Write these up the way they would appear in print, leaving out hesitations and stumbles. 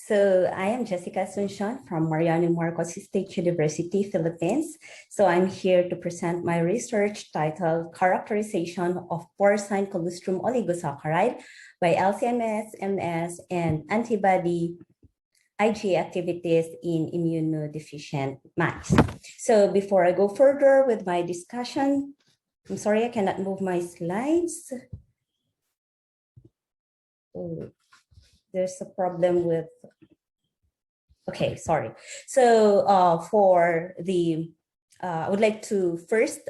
So I am Jessica Asuncion from Mariano Marcos State University, Philippines. So I'm here to present my research titled Characterization of Porcine Colostrum Oligosaccharide by LCMS, MS, and Antibody IgA activities in immunodeficient mice. So before I go further with my discussion, I'm sorry, I cannot move my slides. Oh, there's a problem with, okay, sorry. So I would like to first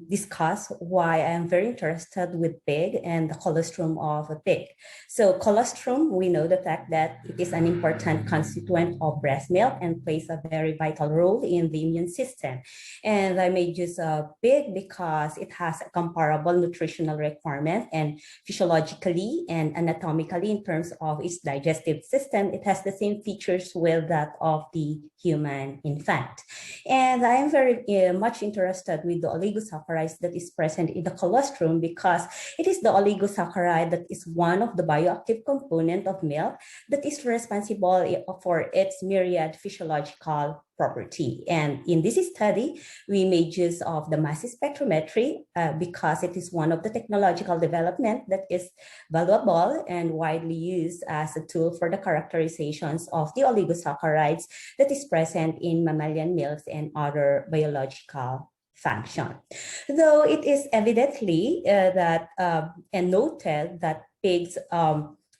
discuss why I am very interested with pig and the colostrum of a pig. So colostrum, we know the fact that it is an important constituent of breast milk and plays a very vital role in the immune system. And I made use of pig because it has a comparable nutritional requirement, and physiologically and anatomically in terms of its digestive system, it has the same features with that of the human infant. And I am very much interested with the oligosaccharides that is present in the colostrum because it is the oligosaccharide that is one of the bioactive component of milk that is responsible for its myriad physiological property. And in this study, we made use of the mass spectrometry because it is one of the technological development that is valuable and widely used as a tool for the characterizations of the oligosaccharides that is present in mammalian milks and other biological function. Though it is evidently and noted that pigs'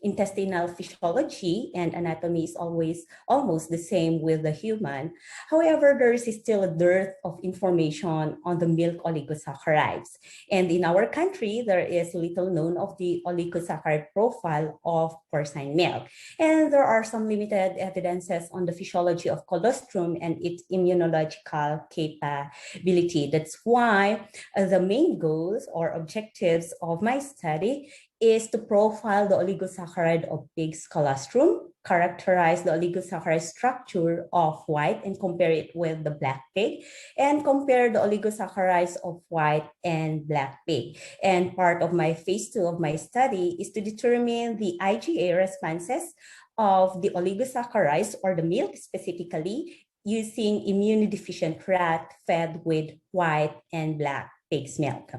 intestinal physiology and anatomy is always almost the same with the human. However, there is still a dearth of information on the milk oligosaccharides. And in our country, there is little known of the oligosaccharide profile of porcine milk. And there are some limited evidences on the physiology of colostrum and its immunological capability. That's why the main goals or objectives of my study is to profile the oligosaccharide of pig's colostrum, characterize the oligosaccharide structure of white and compare it with the black pig, and compare the oligosaccharides of white and black pig. And part of my phase 2 of my study is to determine the IgA responses of the oligosaccharides or the milk specifically using immunodeficient rat fed with white and black pig's milk.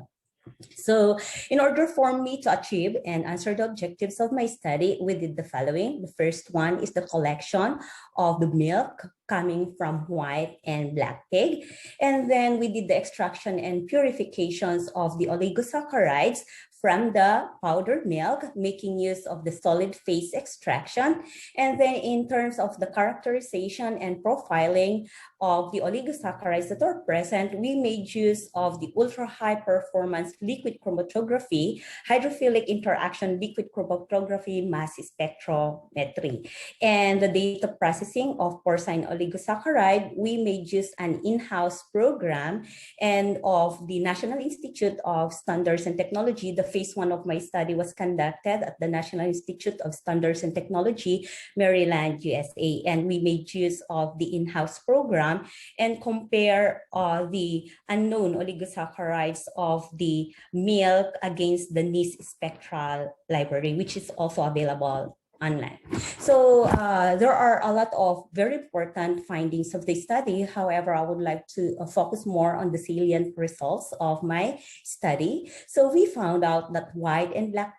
So in order for me to achieve and answer the objectives of my study, we did the following. The first one is the collection of the milk coming from white and black pig. And then we did the extraction and purifications of the oligosaccharides from the powdered milk, making use of the solid phase extraction. And then in terms of the characterization and profiling of the oligosaccharides that are present, we made use of the ultra-high performance liquid chromatography, hydrophilic interaction liquid chromatography, mass spectrometry. And the data processing of porcine oligosaccharide, we made use an in-house program and of the National Institute of Standards and Technology. The phase 1 of my study was conducted at the National Institute of Standards and Technology, Maryland, USA. And we made use of the in-house program and compare the unknown oligosaccharides of the milk against the NIS spectral library, which is also available online. So there are a lot of very important findings of the study. However, I would like to focus more on the salient results of my study. So we found out that white and black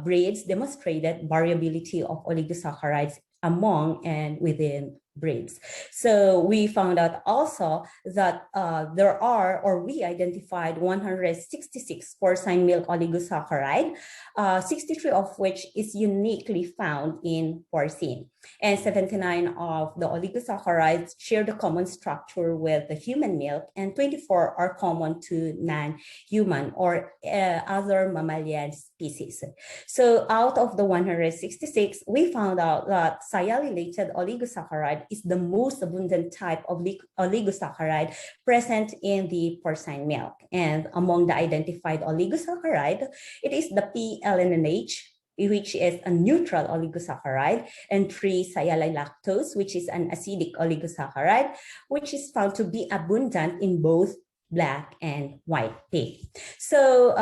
breeds demonstrated variability of oligosaccharides among and within breeds. So we found out also that we identified 166 porcine milk oligosaccharide, 63 of which is uniquely found in porcine. And 79 of the oligosaccharides share the common structure with the human milk, and 24 are common to non-human or other mammalian species. So out of the 166, we found out that sialylated oligosaccharide is the most abundant type of oligosaccharide present in the porcine milk. And among the identified oligosaccharide, it is the P-LNNH, which is a neutral oligosaccharide, and 3-sialylactose, which is an acidic oligosaccharide, which is found to be abundant in both black and white pig. So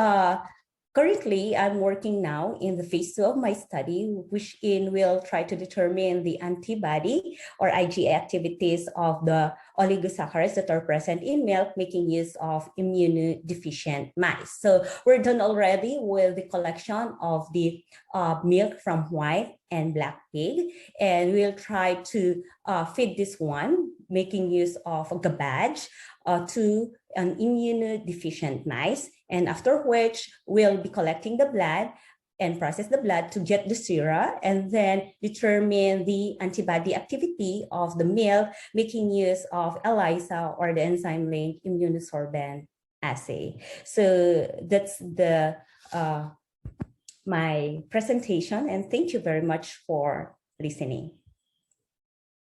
Currently, I'm working now in the phase 2 of my study, which will try to determine the antibody or IgA activities of the oligosaccharides that are present in milk, making use of immunodeficient mice. So we're done already with the collection of the milk from white and black pig, and we'll try to feed this one, making use of a garbage to an immunodeficient mice, and after which we'll be collecting the blood and process the blood to get the sera and then determine the antibody activity of the milk, making use of ELISA or the enzyme-linked immunosorbent assay. So that's the my presentation, and thank you very much for listening.